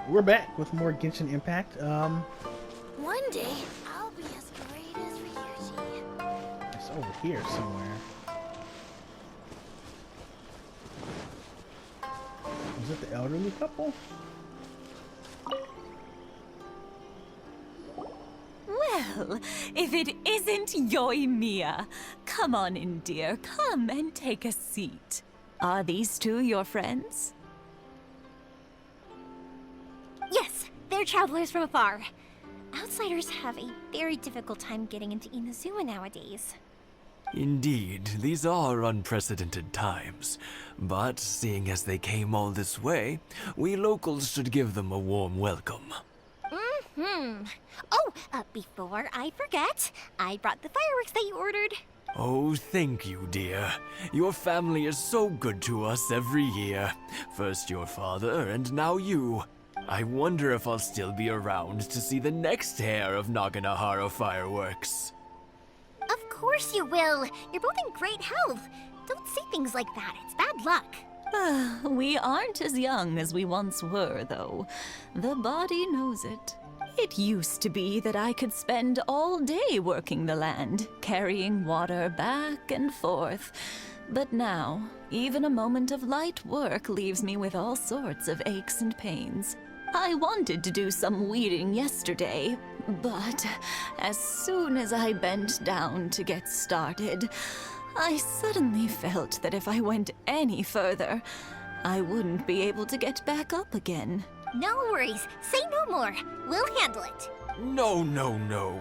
We're back with more Genshin Impact. One day, I'll be as great as Ryuji. It's over here somewhere. Was it the elderly couple? Well, if it isn't Yoimiya. Come on in, dear. Come and take a seat. Are these two your friends? Yes, they're travelers from afar. Outsiders have a very difficult time getting into Inazuma nowadays. Indeed, these are unprecedented times. But seeing as they came all this way, we locals should give them a warm welcome. Oh, before I forget, I brought the fireworks that you ordered. Oh, thank you, dear. Your family is so good to us every year. First your father, and now you. I wonder if I'll still be around to see the next hair of Naganahara fireworks. Of course you will. You're both in great health. Don't say things like that. It's bad luck. We aren't as young as we once were, though. The body knows it. It used to be that I could spend all day working the land, carrying water back and forth. But now, even a moment of light work leaves me with all sorts of aches and pains. I wanted to do some weeding yesterday, but as soon as I bent down to get started, I suddenly felt that if I went any further, I wouldn't be able to get back up again. No worries. Say no more. We'll handle it. No, no, no.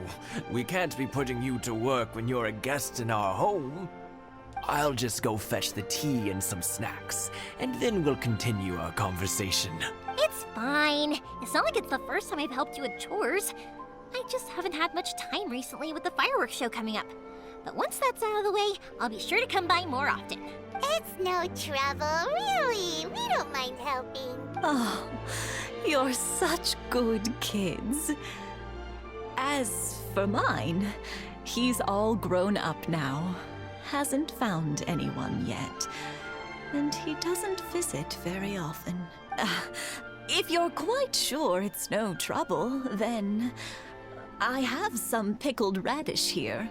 We can't be putting you to work when you're a guest in our home. I'll just go fetch the tea and some snacks, and then we'll continue our conversation. It's fine. It's not like it's the first time I've helped you with chores. I just haven't had much time recently with the fireworks show coming up. But once that's out of the way, I'll be sure to come by more often. It's no trouble, really. We don't mind helping. Oh, you're such good kids. As for mine, he's all grown up now. Hasn't found anyone yet. And he doesn't visit very often. If you're quite sure it's no trouble, then I have some pickled radish here.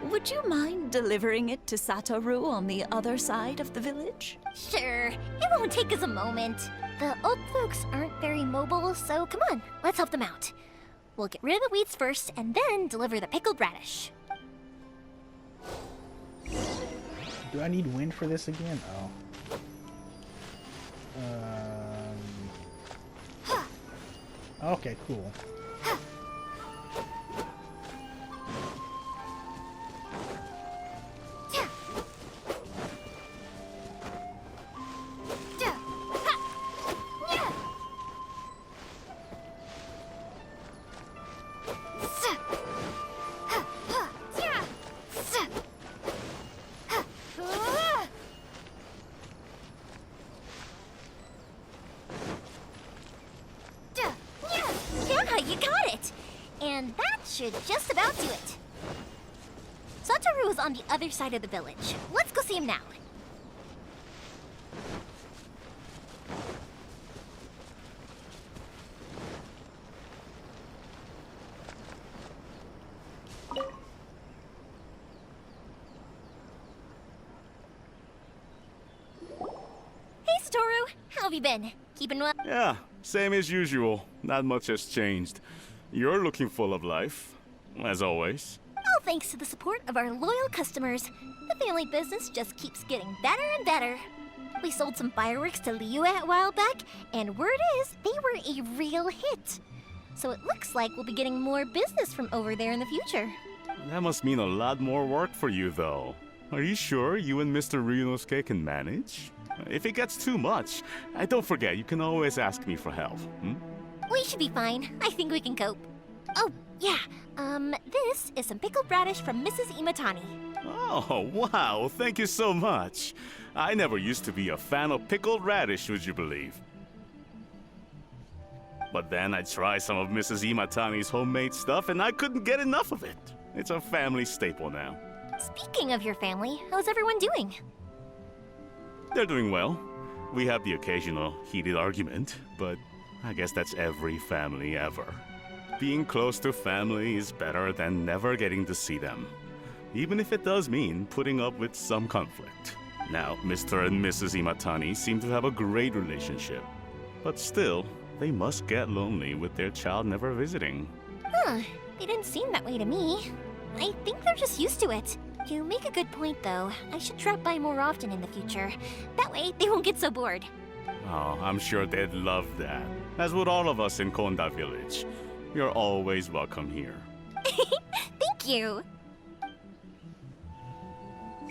Would you mind delivering it to Satoru on the other side of the village? Sure, it won't take us a moment. The old folks aren't very mobile, so come on, let's help them out. We'll get rid of the weeds first and then deliver the pickled radish. Do I need wind for this again? Oh. Okay, cool. Yeah, you got it! And that should just about do it. Satoru is on the other side of the village. Let's go see him now. Hey, Satoru! How have you been? Keeping well? Yeah, same as usual. Not much has changed. You're looking full of life, as always. All thanks to the support of our loyal customers. The family business just keeps getting better and better. We sold some fireworks to Liyue a while back, and word is they were a real hit. So it looks like we'll be getting more business from over there in the future. That must mean a lot more work for you, though. Are you sure you and Mr. Ryunosuke can manage? If it gets too much, don't forget, you can always ask me for help. We should be fine. I think we can cope. Oh, yeah. This is some pickled radish from Mrs. Imatani. Oh, wow, thank you so much. I never used to be a fan of pickled radish, would you believe? But then I tried some of Mrs. Imatani's homemade stuff and I couldn't get enough of it. It's a family staple now. Speaking of your family, how's everyone doing? They're doing well. We have the occasional heated argument, but I guess that's every family ever. Being close to family is better than never getting to see them, even if it does mean putting up with some conflict. Now, Mr. and Mrs. Imatani seem to have a great relationship, but still, they must get lonely with their child never visiting. Huh, they didn't seem that way to me. I think they're just used to it. You make a good point, though. I should drop by more often in the future. That way, they won't get so bored. Oh, I'm sure they'd love that, as would all of us in Konda Village. You're always welcome here. Thank you!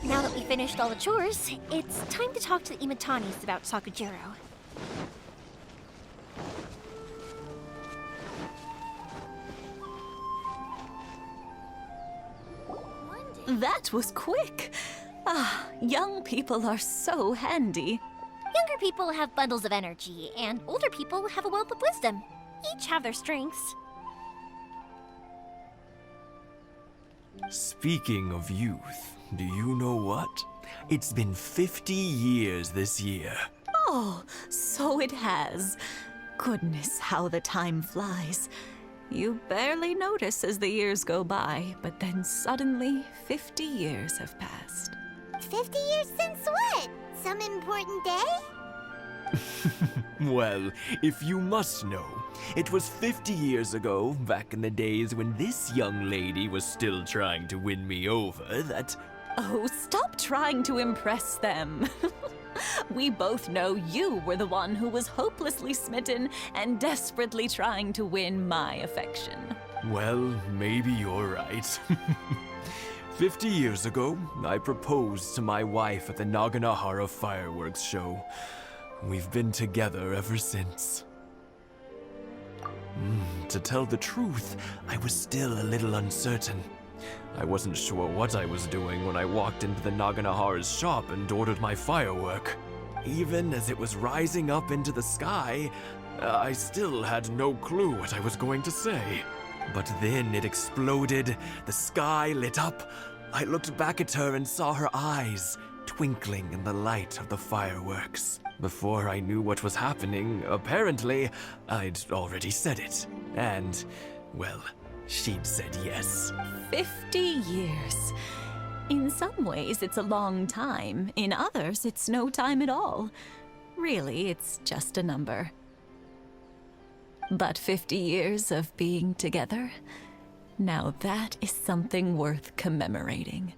Now that we finished all the chores, it's time to talk to the Imatanis about Sakajiro. That was quick. Ah, young people are so handy. Younger people have bundles of energy, and older people have a wealth of wisdom. Each have their strengths. Speaking of youth, do you know what? It's been 50 years this year. Oh, so it has. Goodness, how the time flies. You barely notice as the years go by, but then suddenly 50 years have passed. 50 years since what? Some important day? Well, if you must know, it was 50 years ago, back in the days when this young lady was still trying to win me over, that... Oh, stop trying to impress them. We both know you were the one who was hopelessly smitten and desperately trying to win my affection. Well, maybe you're right. 50 years ago, I proposed to my wife at the Naganahara fireworks show. We've been together ever since. To tell the truth, I was still a little uncertain. I wasn't sure what I was doing when I walked into the Naganahara's shop and ordered my firework. Even as it was rising up into the sky, I still had no clue what I was going to say. But then it exploded, the sky lit up. I looked back at her and saw her eyes twinkling in the light of the fireworks. Before I knew what was happening, apparently, I'd already said it. And, well, she'd said yes. 50 years. In some ways, it's a long time. In others, it's no time at all. Really, it's just a number. But 50 years of being together? Now that is something worth commemorating.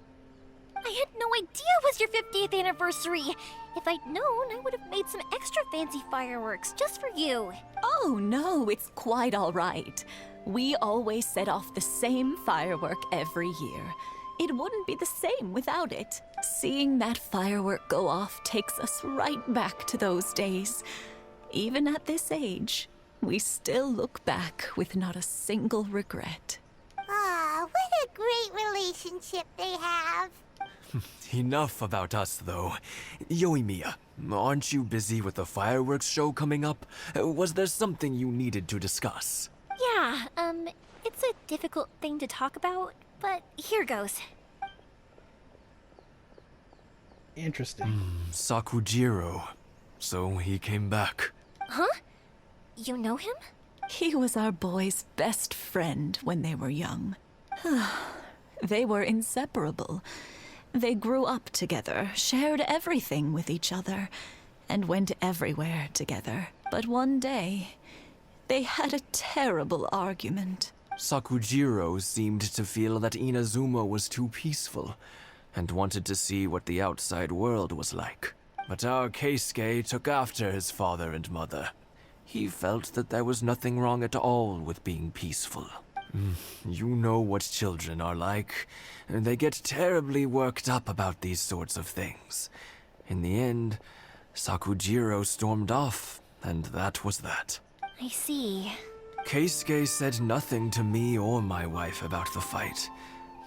I had no idea it was your 50th anniversary. If I'd known, I would have made some extra fancy fireworks just for you. Oh no, it's quite all right. We always set off the same firework every year. It wouldn't be the same without it. Seeing that firework go off takes us right back to those days. Even at this age, we still look back with not a single regret. Ah, what a great relationship they have. Enough about us, though. Yoimiya, aren't you busy with the fireworks show coming up? Was there something you needed to discuss? Yeah, it's a difficult thing to talk about, but here goes. Interesting. Sakajiro. So he came back. Huh? You know him? He was our boys' best friend when they were young. They were inseparable. They grew up together, shared everything with each other, and went everywhere together. But one day, they had a terrible argument. Sakajiro seemed to feel that Inazuma was too peaceful, and wanted to see what the outside world was like. But our Keisuke took after his father and mother. He felt that there was nothing wrong at all with being peaceful. You know what children are like. They get terribly worked up about these sorts of things. In the end, Sakajiro stormed off, and that was that. I see. Keisuke said nothing to me or my wife about the fight.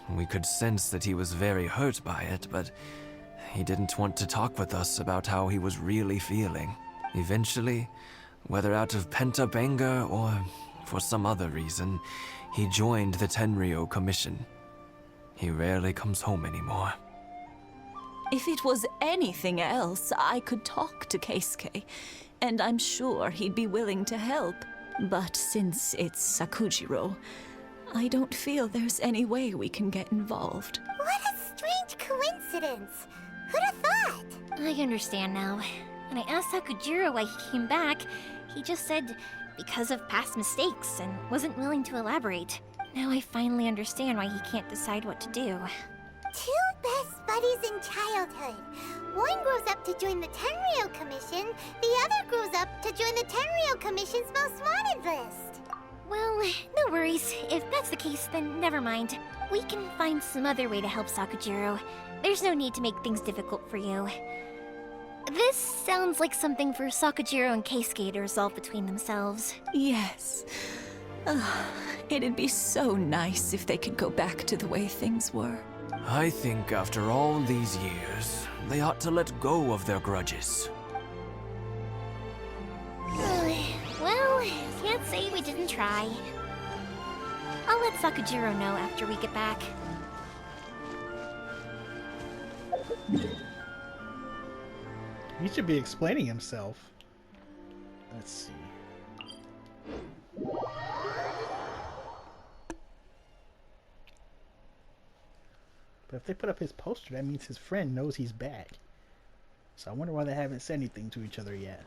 We could sense that he was very hurt by it, but he didn't want to talk with us about how he was really feeling. Eventually, whether out of pent-up anger or for some other reason, he joined the Tenryo Commission. He rarely comes home anymore. If it was anything else, I could talk to Keisuke, and I'm sure he'd be willing to help. But since it's Sakajiro, I don't feel there's any way we can get involved. What a strange coincidence. Who'd have thought? I understand now. When I asked Sakajiro why he came back, he just said because of past mistakes and wasn't willing to elaborate. Now I finally understand why he can't decide what to do. Two best buddies in childhood. One grows up to join the Tenryou Commission, the other grows up to join the Tenryou Commission's most wanted list. Well, no worries. If that's the case, then never mind. We can find some other way to help Sakajiro. There's no need to make things difficult for you. This sounds like something for Sakajiro and Keisuke to resolve between themselves. Yes. It'd be so nice if they could go back to the way things were. I think after all these years, they ought to let go of their grudges. Well, can't say we didn't try. I'll let Sakajiro know after we get back. He should be explaining himself. Let's see. But if they put up his poster, that means his friend knows he's back. So I wonder why they haven't said anything to each other yet.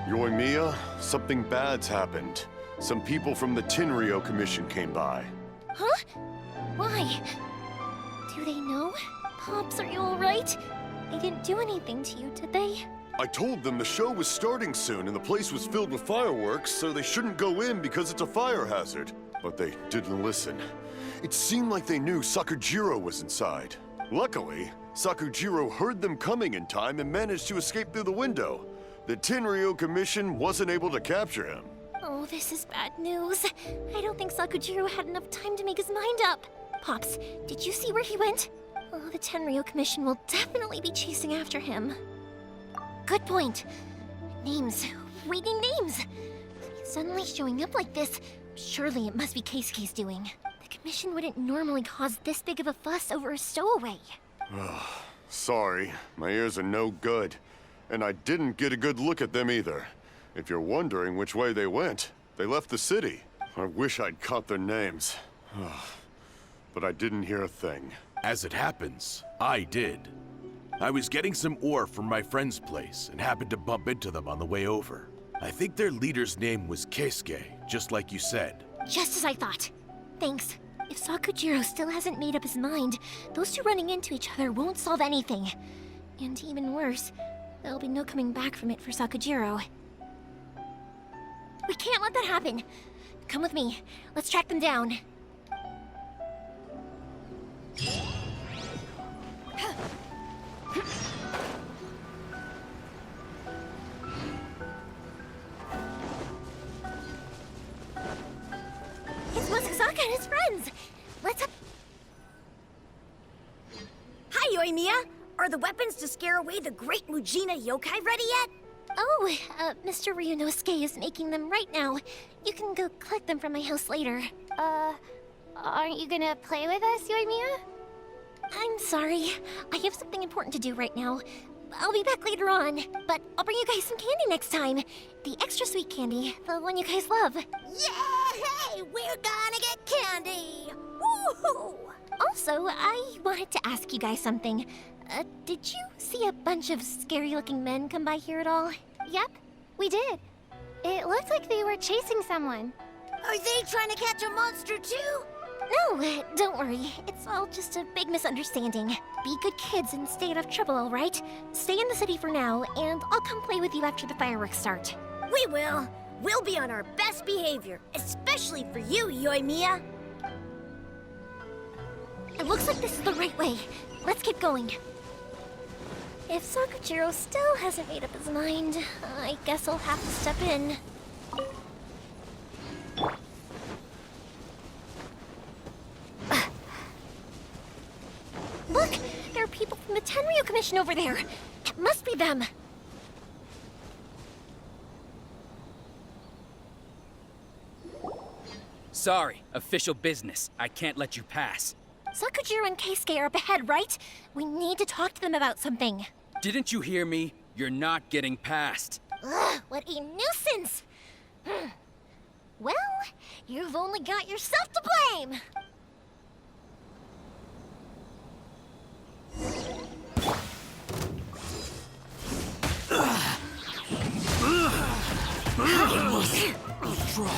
Yoimiya, something bad's happened. Some people from the Tenryou Commission came by. Huh? Why? Do they know? Pops, are you alright? They didn't do anything to you, did they? I told them the show was starting soon and the place was filled with fireworks, so they shouldn't go in because it's a fire hazard. But they didn't listen. It seemed like they knew Sakajiro was inside. Luckily, Sakajiro heard them coming in time and managed to escape through the window. The Tenryou Commission wasn't able to capture him. Oh, this is bad news. I don't think Sakajiro had enough time to make his mind up. Pops, did you see where he went? Oh, the Tenryou Commission will definitely be chasing after him. Good point. Names. Reading names. Suddenly showing up like this. Surely it must be Keisuke's doing. The Commission wouldn't normally cause this big of a fuss over a stowaway. Sorry, my ears are no good. And I didn't get a good look at them either. If you're wondering which way they went, they left the city. I wish I'd caught their names. But I didn't hear a thing. As it happens, I did. I was getting some ore from my friend's place and happened to bump into them on the way over. I think their leader's name was Keisuke, just like you said. Just as I thought. Thanks. If Sakajiro still hasn't made up his mind, those two running into each other won't solve anything. And even worse, there'll be no coming back from it for Sakajiro. We can't let that happen. Come with me. Let's track them down. It's Masazaka and his friends. Let's... Hi, Yoimiya! Are the weapons to scare away the great Mujina yokai ready yet? Oh, Mr. Ryunosuke is making them right now. You can go collect them from my house later. Aren't you gonna play with us, Yoimiya? I'm sorry. I have something important to do right now. I'll be back later on, but I'll bring you guys some candy next time. The extra sweet candy, the one you guys love. Yay! We're gonna get candy! Woohoo! Also, I wanted to ask you guys something. Did you see a bunch of scary-looking men come by here at all? Yep, we did. It looked like they were chasing someone. Are they trying to catch a monster too? No, don't worry. It's all just a big misunderstanding. Be good kids and stay out of trouble, all right? Stay in the city for now, and I'll come play with you after the fireworks start. We will. We'll be on our best behavior, especially for you, Yoimiya. It looks like this is the right way. Let's keep going. If Sakajiro still hasn't made up his mind, I guess I'll have to step in. Look! There are people from the Tenryo Commission over there! It must be them! Sorry, official business. I can't let you pass. Sakajiro and Keisuke are up ahead, right? We need to talk to them about something. Didn't you hear me? You're not getting past. Ugh, what a nuisance! Well, you've only got yourself to blame! I must withdraw.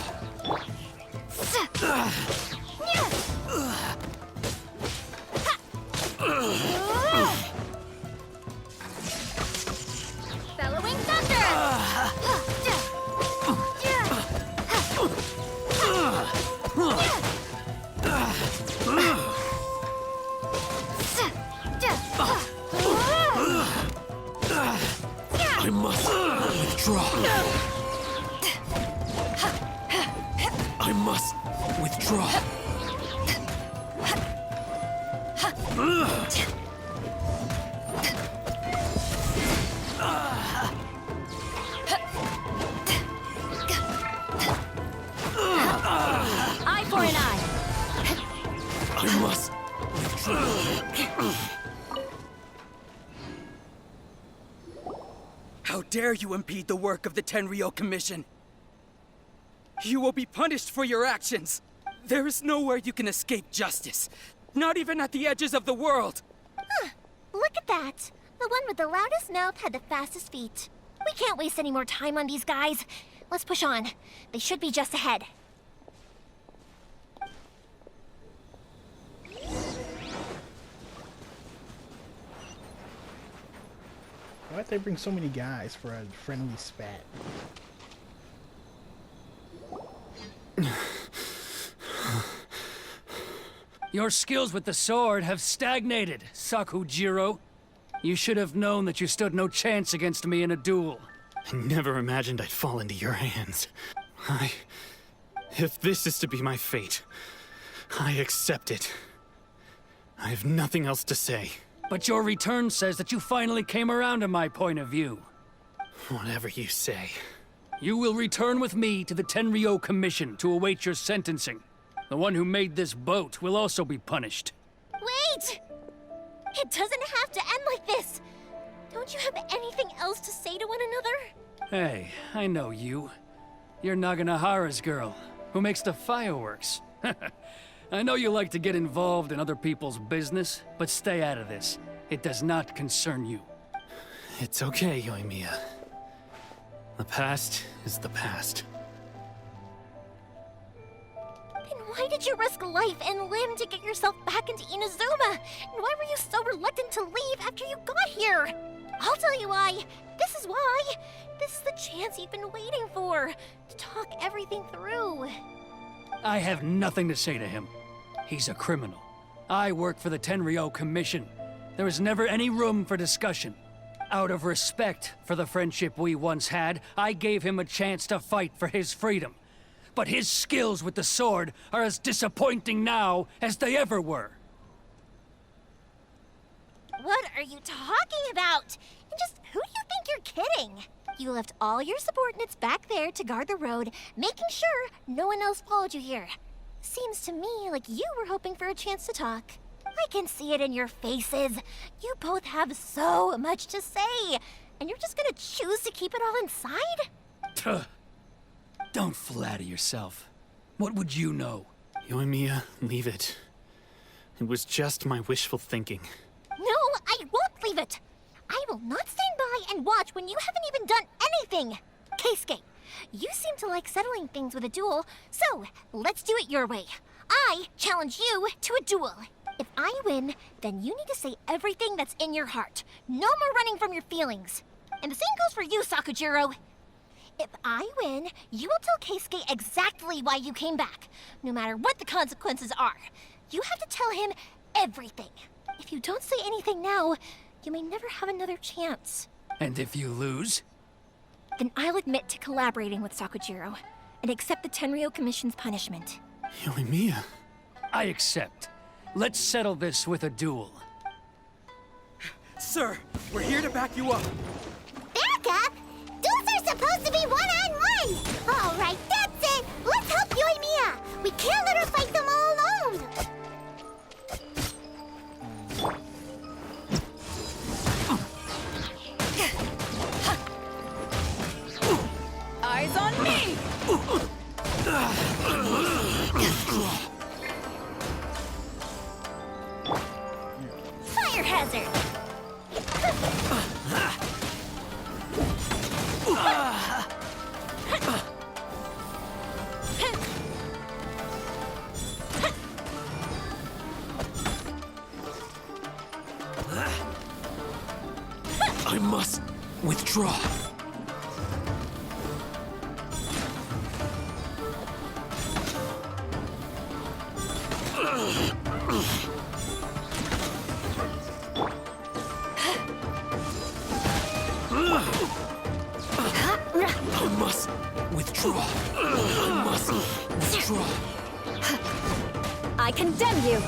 Bellowing thunder! I must withdraw. I must withdraw. Eye for an eye! I must withdraw. How dare you impede the work of the Tenryo Commission? You will be punished for your actions. There is nowhere you can escape justice. Not even at the edges of the world. Huh, look at that. The one with the loudest mouth had the fastest feet. We can't waste any more time on these guys. Let's push on. They should be just ahead. Why'd they bring so many guys for a friendly spat? Your skills with the sword have stagnated, Sakujiro. You should have known that you stood no chance against me in a duel. I never imagined I'd fall into your hands. If this is to be my fate, I accept it. I have nothing else to say. But your return says that you finally came around to my point of view. Whatever you say. You will return with me to the Tenryo Commission to await your sentencing. The one who made this boat will also be punished. Wait! It doesn't have to end like this! Don't you have anything else to say to one another? Hey, I know you. You're Naganahara's girl, who makes the fireworks. I know you like to get involved in other people's business, but stay out of this. It does not concern you. It's okay, Yoimiya. The past is the past. Then why did you risk life and limb to get yourself back into Inazuma? And why were you so reluctant to leave after you got here? I'll tell you why. This is why. This is the chance you've been waiting for, to talk everything through. I have nothing to say to him. He's a criminal. I work for the Tenryo Commission. There is never any room for discussion. Out of respect for the friendship we once had, I gave him a chance to fight for his freedom. But his skills with the sword are as disappointing now as they ever were. What are you talking about? And just who do you think you're kidding? You left all your subordinates back there to guard the road, making sure no one else followed you here. Seems to me like you were hoping for a chance to talk. I can see it in your faces. You both have so much to say, and you're just gonna choose to keep it all inside? Tuh. Don't flatter yourself. What would you know? Yoimiya, leave it. It was just my wishful thinking. No, I won't leave it. I will not stand by and watch when you haven't even done anything. Keisuke, you seem to like settling things with a duel, so let's do it your way. I challenge you to a duel. If I win, then you need to say everything that's in your heart. No more running from your feelings. And the same goes for you, Sakajiro. If I win, you will tell Keisuke exactly why you came back, no matter what the consequences are. You have to tell him everything. If you don't say anything now, you may never have another chance. And if you lose? Then I'll admit to collaborating with Sakajiro and accept the Tenryou Commission's punishment. Yoimiya. I accept. Let's settle this with a duel. Sir, we're here to back you up. Back up? Duels are supposed to be one-on-one! All right, that's it! Let's help Yoimiya! We can't let her fight them all alone! Eyes on me! Fire hazard! I must withdraw. I must withdraw. I must withdraw. I condemn you!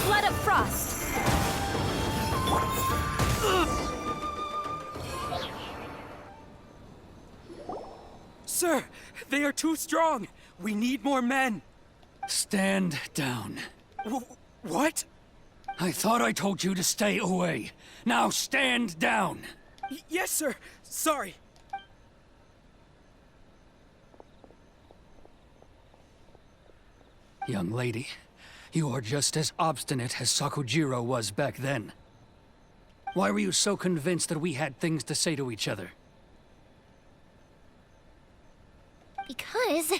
Flood of Frost! Sir, they are too strong. We need more men. Stand down. What? I thought I told you to stay away. Now stand down. Yes, sir. Sorry. Young lady, you are just as obstinate as Sakajiro was back then. Why were you so convinced that we had things to say to each other? Because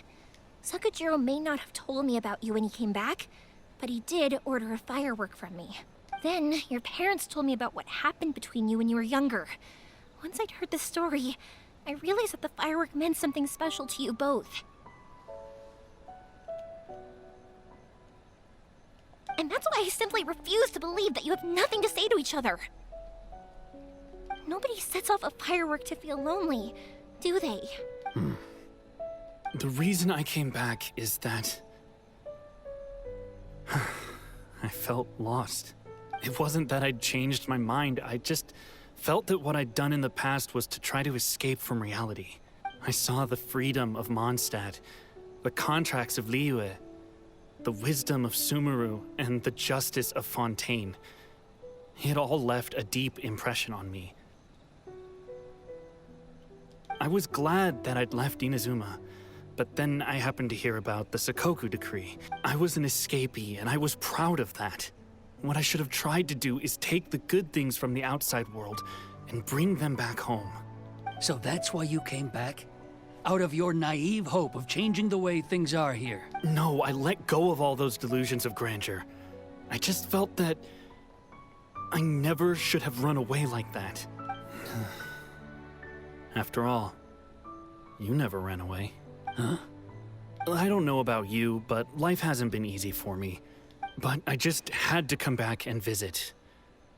Sakajiro may not have told me about you when he came back, but he did order a firework from me. Then your parents told me about what happened between you when you were younger. Once I'd heard the story, I realized that the firework meant something special to you both. And that's why I simply refuse to believe that you have nothing to say to each other. Nobody sets off a firework to feel lonely, do they? The reason I came back is that I felt lost. It wasn't that I'd changed my mind, I just felt that what I'd done in the past was to try to escape from reality. I saw the freedom of Mondstadt, the contracts of Liyue, the wisdom of Sumeru, and the justice of Fontaine. It all left a deep impression on me. I was glad that I'd left Inazuma, but then I happened to hear about the Sakoku decree. I was an escapee, and I was proud of that. What I should have tried to do is take the good things from the outside world and bring them back home. So that's why you came back? Out of your naive hope of changing the way things are here? No, I let go of all those delusions of grandeur. I just felt that I never should have run away like that. After all, you never ran away. Huh? I don't know about you, but life hasn't been easy for me. But I just had to come back and visit.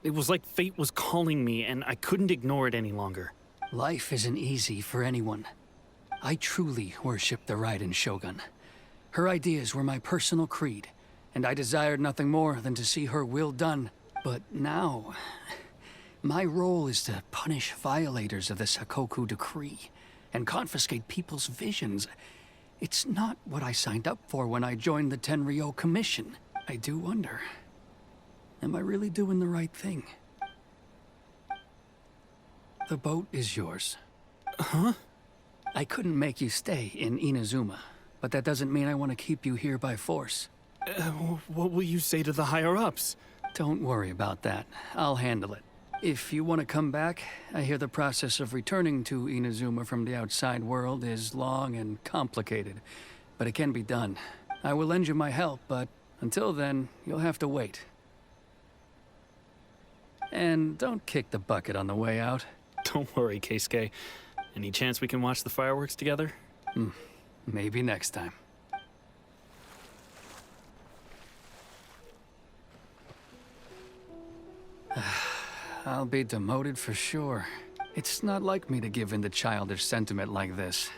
It was like fate was calling me, and I couldn't ignore it any longer. Life isn't easy for anyone. I truly worship the Raiden Shogun. Her ideas were my personal creed, and I desired nothing more than to see her will done. But now, my role is to punish violators of the Sakoku decree and confiscate people's visions. It's not what I signed up for when I joined the Tenryou Commission. I do wonder, am I really doing the right thing? The boat is yours. Huh? I couldn't make you stay in Inazuma, but that doesn't mean I want to keep you here by force. What will you say to the higher-ups? Don't worry about that. I'll handle it. If you want to come back, I hear the process of returning to Inazuma from the outside world is long and complicated, but it can be done. I will lend you my help, but until then, you'll have to wait. And don't kick the bucket on the way out. Don't worry, Keisuke. Any chance we can watch the fireworks together? Maybe next time. I'll be demoted for sure. It's not like me to give in to childish sentiment like this.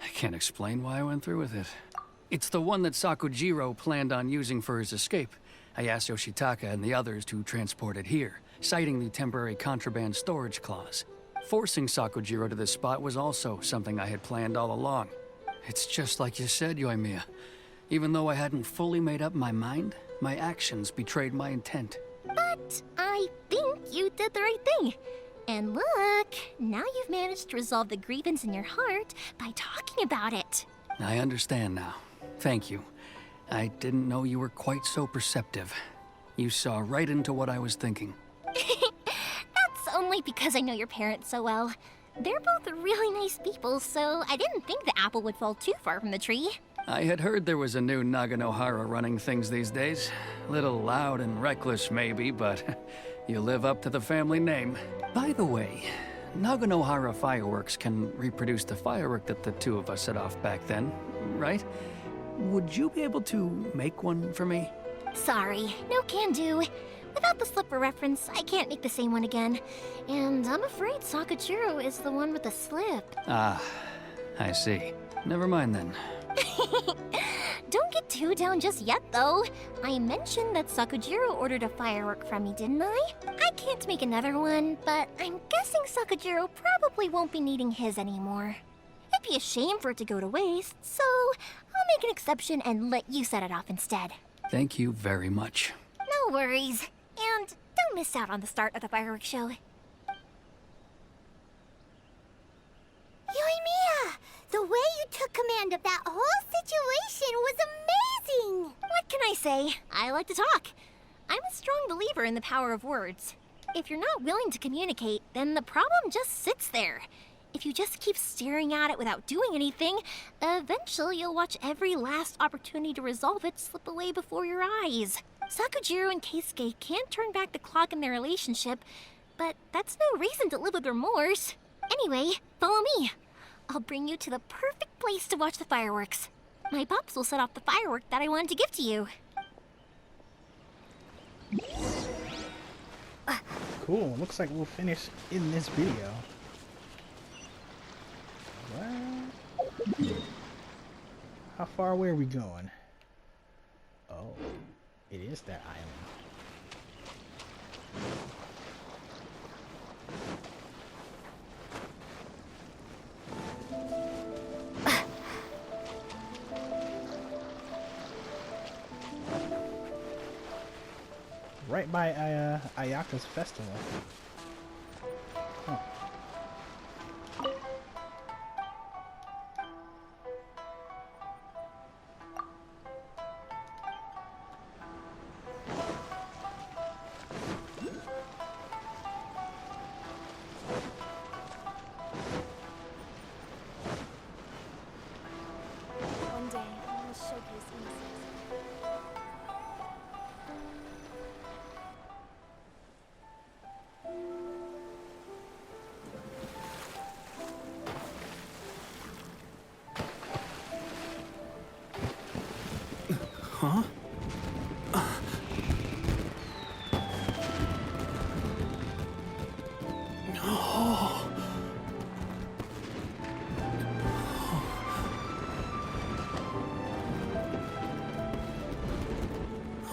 I can't explain why I went through with it. It's the one that Sakajiro planned on using for his escape. I asked Yoshitaka and the others to transport it here, citing the temporary contraband storage clause. Forcing Sakajiro to this spot was also something I had planned all along. It's just like you said, Yoimiya. Even though I hadn't fully made up my mind, my actions betrayed my intent. But I think you did the right thing. And look, now you've managed to resolve the grievance in your heart by talking about it. I understand now. Thank you. I didn't know you were quite so perceptive. You saw right into what I was thinking. That's only because I know your parents so well. They're both really nice people, so I didn't think the apple would fall too far from the tree. I had heard there was a new Naganohara running things these days. Little loud and reckless, maybe, but you live up to the family name. By the way, Naganohara fireworks can reproduce the firework that the two of us set off back then, right? Would you be able to make one for me? Sorry, no can do. Without the slipper reference, I can't make the same one again. And I'm afraid Sakajiro is the one with the slip. Ah, I see. Never mind then. Don't get too down just yet, though. I mentioned that Sakajiro ordered a firework from me, didn't I? I can't make another one, but I'm guessing Sakajiro probably won't be needing his anymore. It'd be a shame for it to go to waste, so I'll make an exception and let you set it off instead. Thank you very much. No worries. And don't miss out on the start of the fireworks show. Yoimiya! The way you took command of that whole situation was amazing! What can I say? I like to talk. I'm a strong believer in the power of words. If you're not willing to communicate, then the problem just sits there. If you just keep staring at it without doing anything, eventually you'll watch every last opportunity to resolve it slip away before your eyes. Sakajiro and Keisuke can't turn back the clock in their relationship, but that's no reason to live with remorse. Anyway, follow me. I'll bring you to the perfect place to watch the fireworks. My pops will set off the firework that I wanted to give to you. Cool. Looks like we'll finish in this video. Well, how far away are we going? Oh, it is that island. Right by Ayaka's festival. Huh. One day, I will showcase innocence. Huh?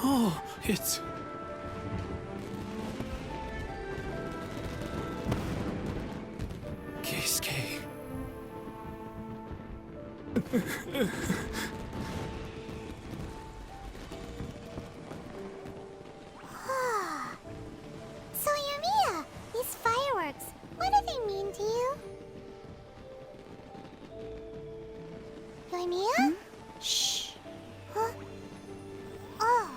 Oh, it's... Keisuke. So Yoimiya, these fireworks, what do they mean to you? Yoimiya? Shh. Huh? Oh.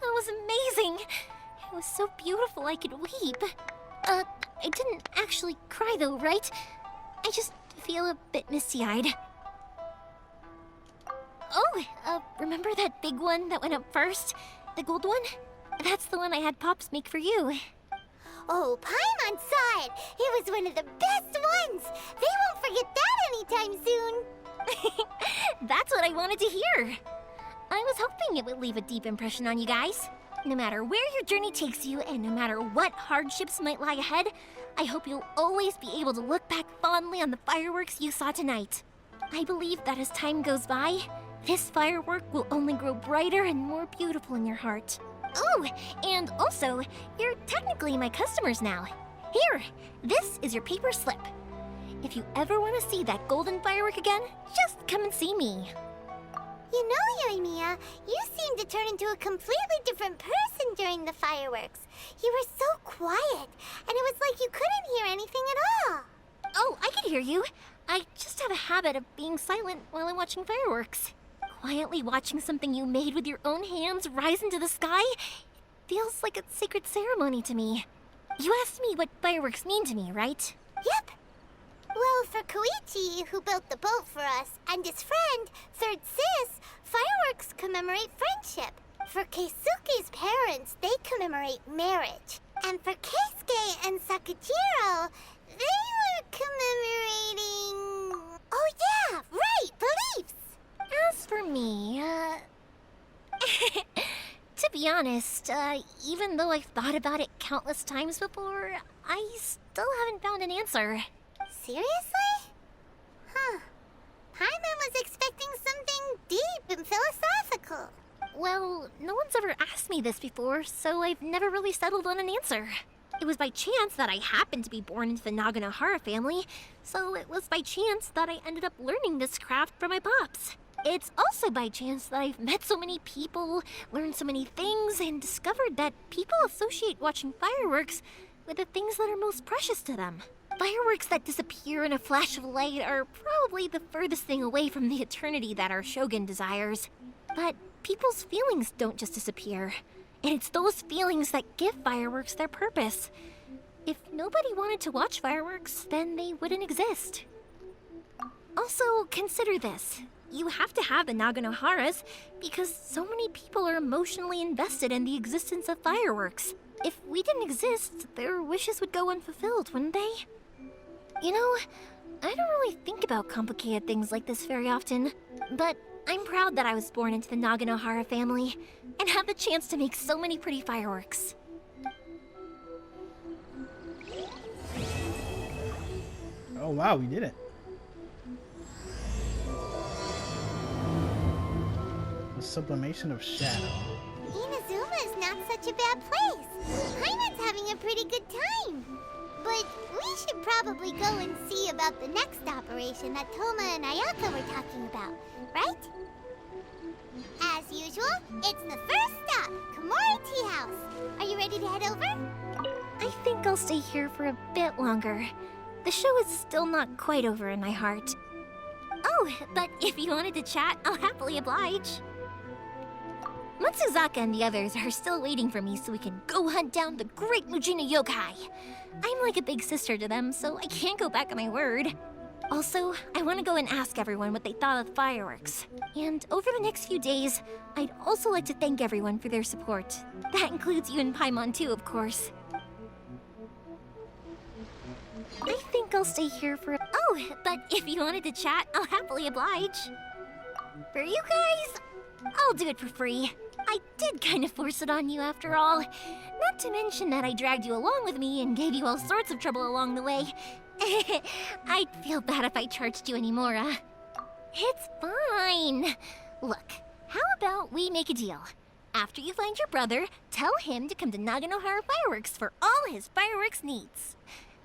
That was amazing. It was so beautiful I could weep. I didn't actually cry though, right? I just feel a bit misty-eyed. Oh, remember that big one that went up first? The gold one? That's the one I had Pops make for you. Oh, Paimon saw it! It was one of the best ones! They won't forget that anytime soon! That's what I wanted to hear. I was hoping it would leave a deep impression on you guys. No matter where your journey takes you, and no matter what hardships might lie ahead, I hope you'll always be able to look back fondly on the fireworks you saw tonight. I believe that as time goes by, this firework will only grow brighter and more beautiful in your heart. Oh, and also, you're technically my customers now. Here, this is your paper slip. If you ever want to see that golden firework again, just come and see me. You know, Yoimiya, you seemed to turn into a completely different person during the fireworks. You were so quiet, and it was like you couldn't hear anything at all. Oh, I can hear you. I just have a habit of being silent while I'm watching fireworks. Quietly watching something you made with your own hands rise into the sky feels like a sacred ceremony to me. You asked me what fireworks mean to me, right? Yep. Well, for Koichi, who built the boat for us, and his friend, Third Sis, fireworks commemorate friendship. For Keisuke's parents, they commemorate marriage. And for Keisuke and Sakajiro, they were commemorating... Oh yeah, right, beliefs! As for me, to be honest, even though I've thought about it countless times before, I still haven't found an answer. Seriously? Huh. Paimon was expecting something deep and philosophical. Well, no one's ever asked me this before, so I've never really settled on an answer. It was by chance that I happened to be born into the Naganohara family, so it was by chance that I ended up learning this craft from my pops. It's also by chance that I've met so many people, learned so many things, and discovered that people associate watching fireworks with the things that are most precious to them. Fireworks that disappear in a flash of light are probably the furthest thing away from the eternity that our shogun desires. But people's feelings don't just disappear, and it's those feelings that give fireworks their purpose. If nobody wanted to watch fireworks, then they wouldn't exist. Also, consider this. You have to have the Naganoharas because so many people are emotionally invested in the existence of fireworks. If we didn't exist, their wishes would go unfulfilled, wouldn't they? You know, I don't really think about complicated things like this very often, but I'm proud that I was born into the Naganohara family and have the chance to make so many pretty fireworks. Oh wow, we did it. The sublimation of shadow. Inazuma is not such a bad place. Paimon's having a pretty good time. But we should probably go and see about the next operation that Toma and Ayaka were talking about, right? As usual, it's the first stop, Komori Tea House. Are you ready to head over? I think I'll stay here for a bit longer. The show is still not quite over in my heart. Oh, but if you wanted to chat, I'll happily oblige. Matsuzaka and the others are still waiting for me so we can go hunt down the great Mujina yokai. I'm like a big sister to them, so I can't go back on my word. Also, I want to go and ask everyone what they thought of the fireworks. And over the next few days, I'd also like to thank everyone for their support. That includes you and Paimon too, of course. I think I'll stay here for... Oh, but if you wanted to chat, I'll happily oblige. For you guys, I'll do it for free. I did kind of force it on you after all. Not to mention that I dragged you along with me and gave you all sorts of trouble along the way. I'd feel bad if I charged you anymore, It's fine. Look, how about we make a deal? After you find your brother, tell him to come to Naganohara Fireworks for all his fireworks needs.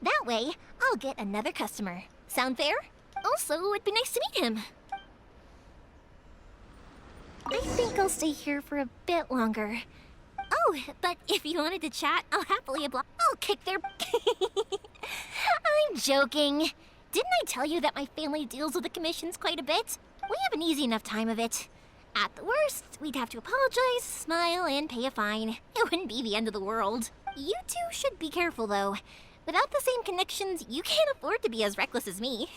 That way, I'll get another customer. Sound fair? Also, it'd be nice to meet him. I think I'll stay here for a bit longer. Oh, but if you wanted to chat, I'll happily oblige. I'll kick their... I'm joking. Didn't I tell you that my family deals with the commissions quite a bit? We have an easy enough time of it. At the worst, we'd have to apologize, smile, and pay a fine. It wouldn't be the end of the world. You two should be careful, though. Without the same connections, you can't afford to be as reckless as me.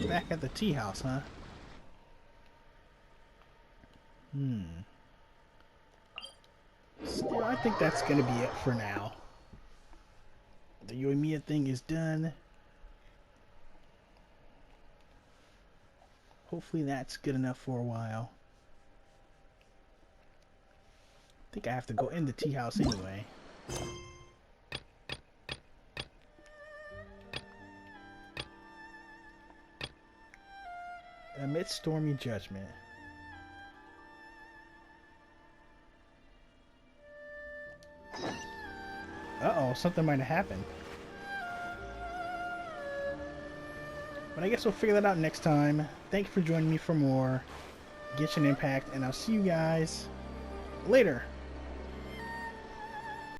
Back at the tea house, huh? Still, I think that's gonna be it for now. The Yoimiya thing is done. Hopefully that's good enough for a while. I think I have to go in the tea house anyway. Amidst stormy judgment. Uh-oh, something might have happened. But I guess we'll figure that out next time. Thank you for joining me for more Genshin Impact, and I'll see you guys later.